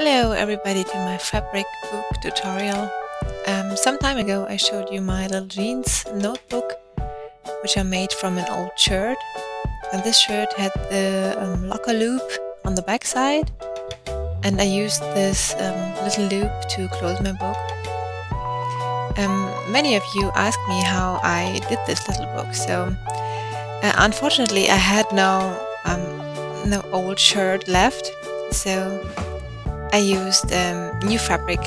Hello everybody to my fabric book tutorial. Some time ago I showed you my little jeans notebook, which I made from an old shirt, and this shirt had the locker loop on the back side, and I used this little loop to close my book. Many of you asked me how I did this little book, so unfortunately I had no old shirt left, so I used new fabric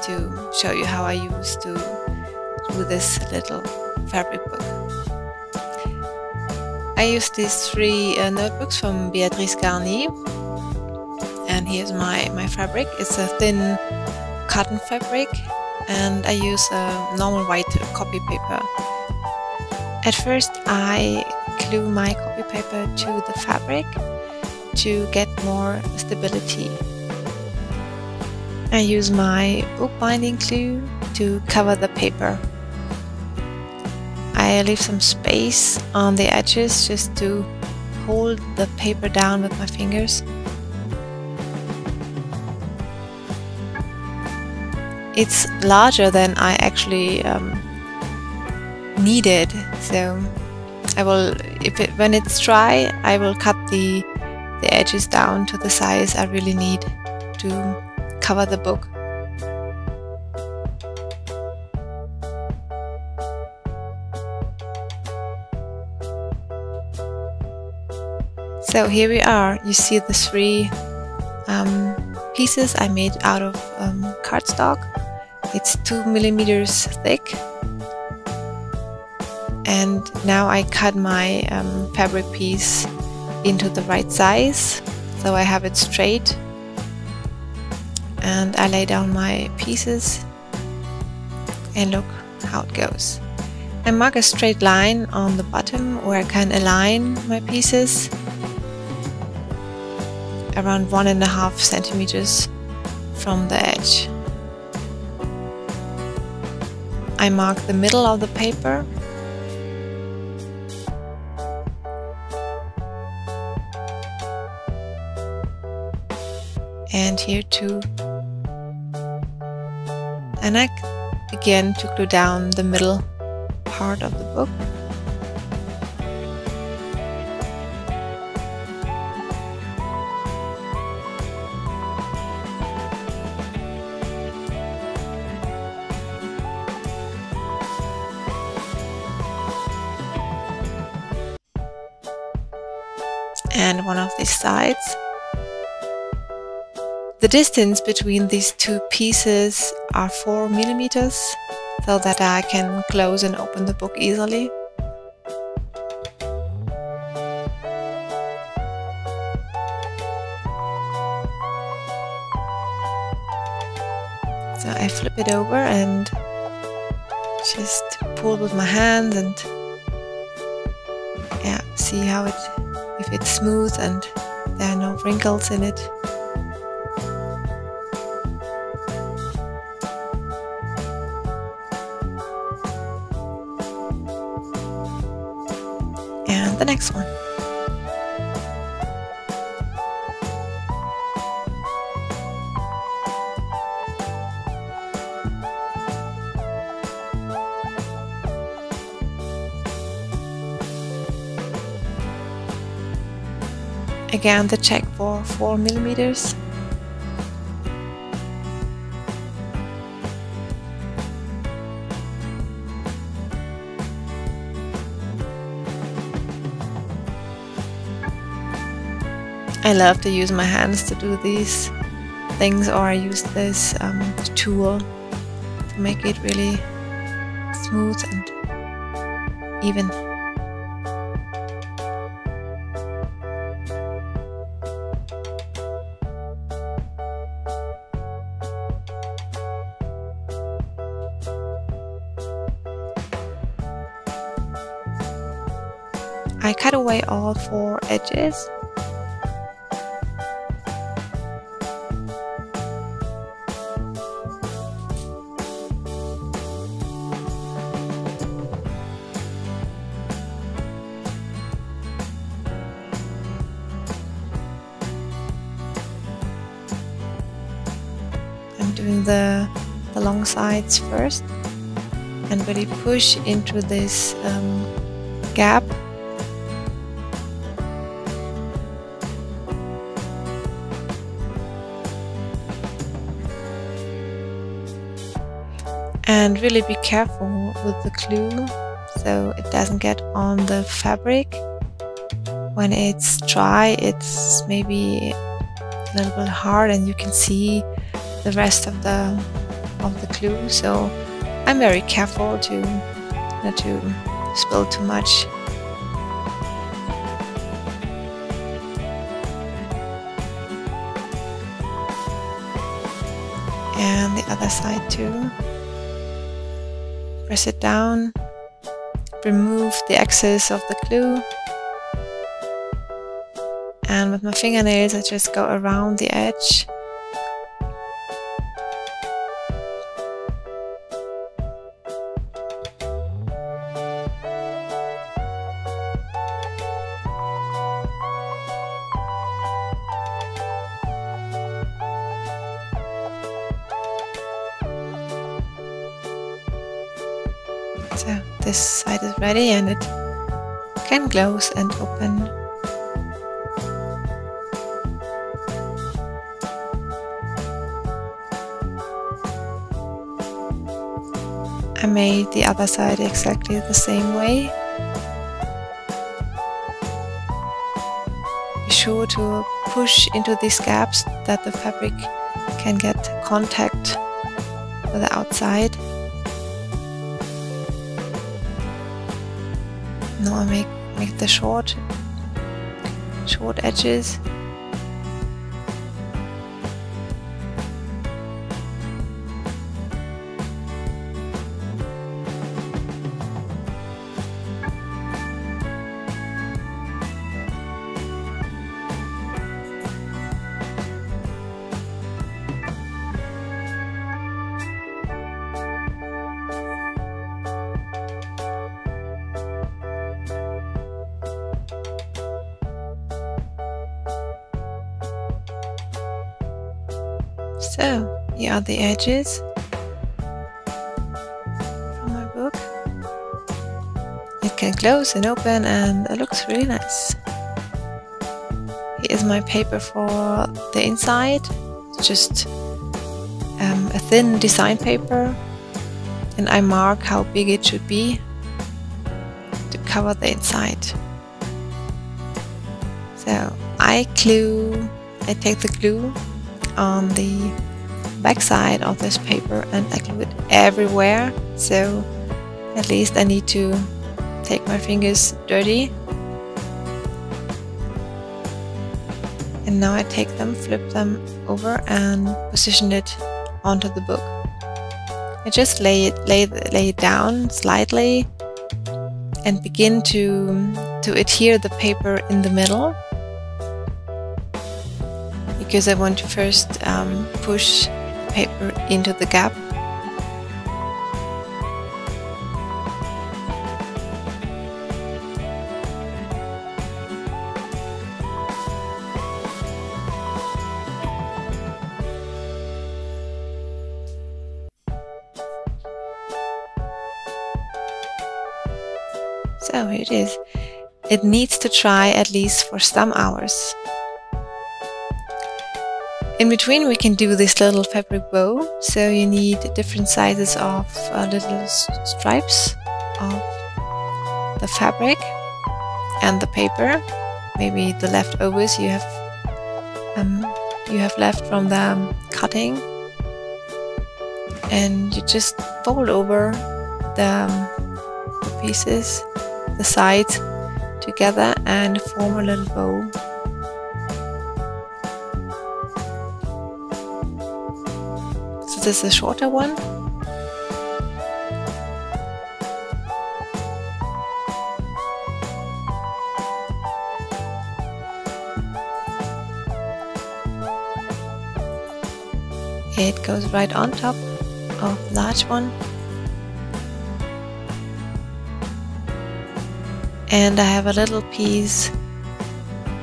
to show you how I used to do this little fabric book. I used these three notebooks from Beatrice Garnier, and here's my fabric. It's a thin cotton fabric, and I use a normal white copy paper. At first I glue my copy paper to the fabric to get more stability. I use my bookbinding glue to cover the paper. I leave some space on the edges just to hold the paper down with my fingers. It's larger than I actually needed, so I will, when it's dry, I will cut the edges down to the size I really need to cover the book. So here we are. You see the three pieces I made out of cardstock. It's 2 millimeters thick, and now I cut my fabric piece into the right size, so I have it straight. And I lay down my pieces and look how it goes. I mark a straight line on the bottom where I can align my pieces around 1.5 centimeters from the edge. I mark the middle of the paper . And here too. And I begin to glue down the middle part of the book. And one of these sides. The distance between these two pieces are 4 millimeters, so that I can close and open the book easily. So I flip it over and just pull with my hands and see how if it's smooth and there are no wrinkles in it. And the next one. Again, the check for 4 millimeters. I love to use my hands to do these things, or I use this tool to make it really smooth and even. I cut away all 4 edges. doing the long sides first, and really push into this gap. And really be careful with the glue so it doesn't get on the fabric. When it's dry, it's maybe a little bit hard and you can see the rest of the glue. So I'm very careful to not to spill too much. And the other side too. Press it down, remove the excess of the glue, and with my fingernails I just go around the edge. So this side is ready and it can close and open. I made the other side exactly the same way. Be sure to push into these gaps that the fabric can get contact with the outside. Now I make the short edges. So, here are the edges from my book. It can close and open and it looks really nice. Here is my paper for the inside. It's just a thin design paper, and I mark how big it should be to cover the inside. So I take the glue on the back side of this paper and I glue it everywhere, so at least I need to take my fingers dirty. And now I take them, flip them over and position it onto the book. I just lay it down slightly and begin to adhere the paper in the middle, because I want to first push the paper into the gap. So here it is. It needs to dry at least for some hours. In between we can do this little fabric bow, so you need different sizes of little stripes of the fabric and the paper, maybe the leftovers you have left from the cutting, and you just fold over the pieces, the sides together and form a little bow. This is a shorter one. It goes right on top of the large one. And I have a little piece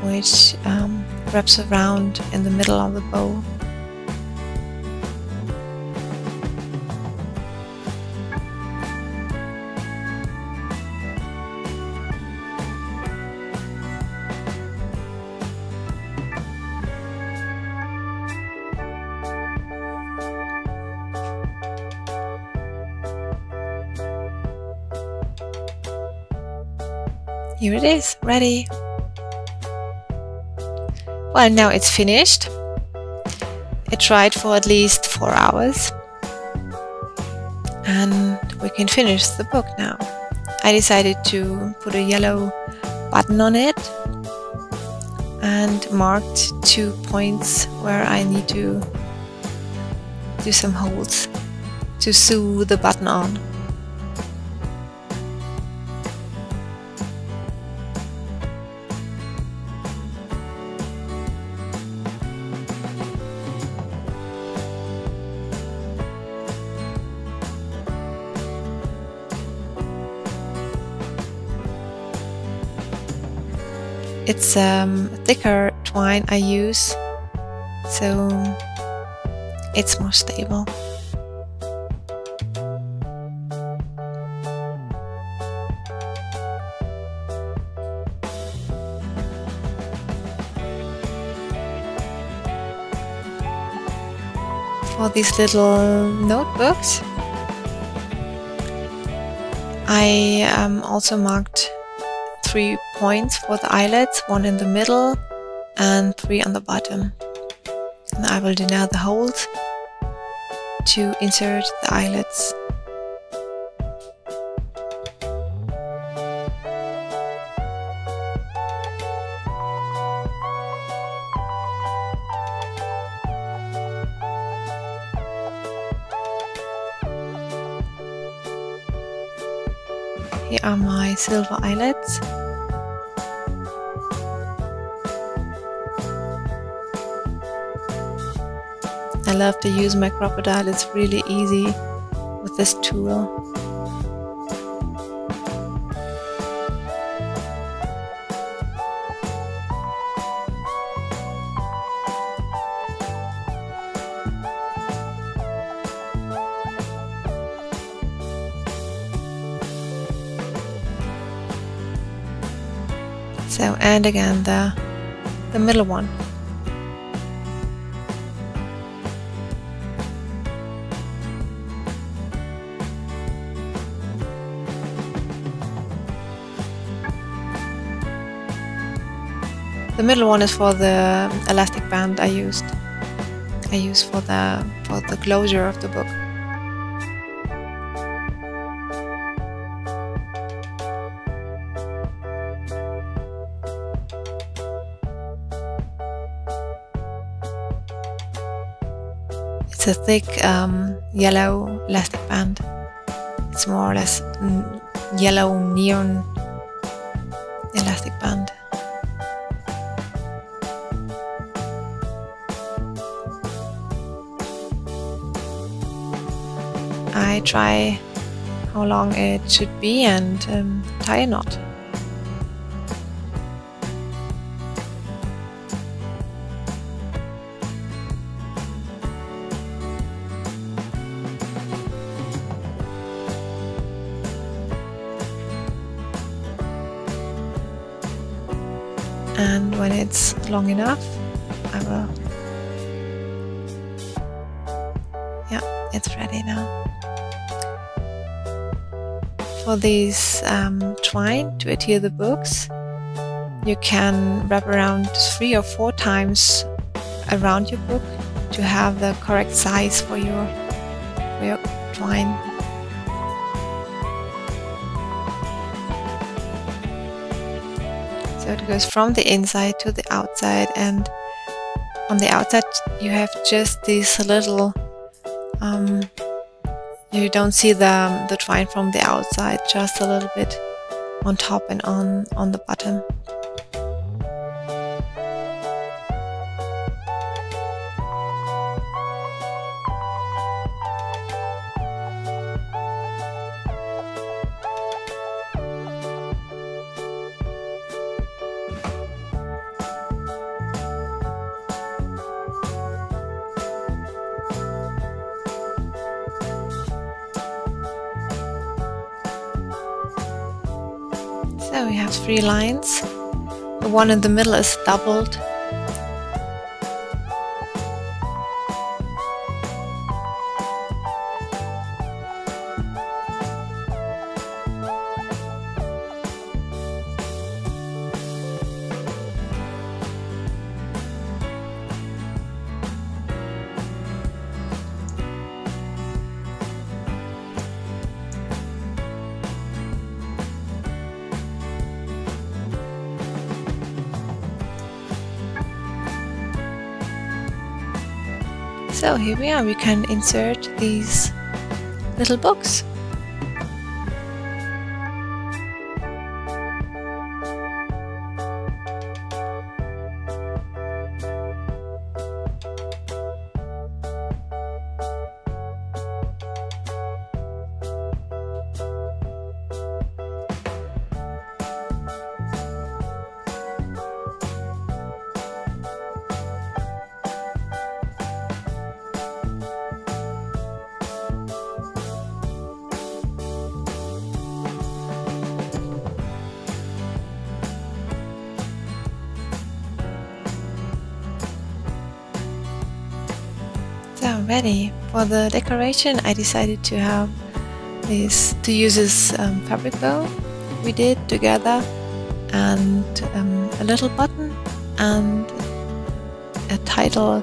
which wraps around in the middle of the bow. here it is, ready. Well, now it's finished. It dried for at least 4 hours. And we can finish the book now. I decided to put a yellow button on it and marked 2 points where I need to do some holes to sew the button on. It's thicker twine I use, so it's more stable. For these little notebooks, I also marked 3 points for the eyelets, 1 in the middle and 3 on the bottom. And I will do now the holes to insert the eyelets. Here are my silver eyelets. I love to use my crocodile, it's really easy with this tool. So, and again the middle one. The middle one is for the elastic band I use for the closure of the book. It's a thick yellow elastic band. It's more or less yellow neon elastic band. I try how long it should be and tie a knot. And when it's long enough, I will. Yeah, it's ready now. For these twine to adhere the books, you can wrap around 3 or 4 times around your book to have the correct size for your twine. So it goes from the inside to the outside, and on the outside you have just these little you don't see the twine from the outside, just a little bit on top and on the bottom. So we have 3 lines. The one in the middle is doubled. So here we are, we can insert these little books. So ready for the decoration. I decided to have use this fabric bow we did together, and a little button and a title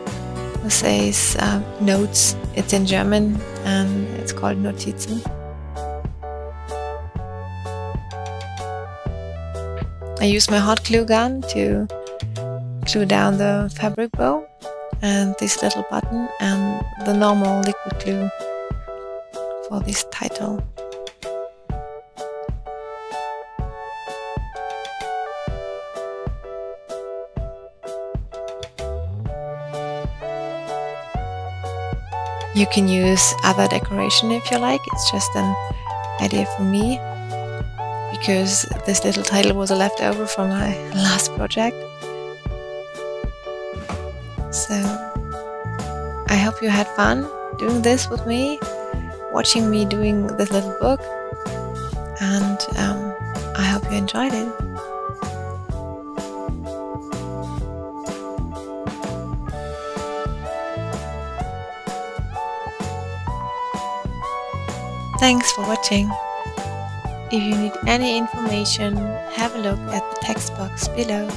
that says notes. It's in German and it's called Notizen. I use my hot glue gun to glue down the fabric bow and this little button and the normal liquid glue for this title. You can use other decoration if you like, it's just an idea for me, because this little title was a leftover from my last project. So I hope you had fun doing this with me, watching me doing this little book, and I hope you enjoyed it. Thanks for watching. If you need any information, have a look at the text box below.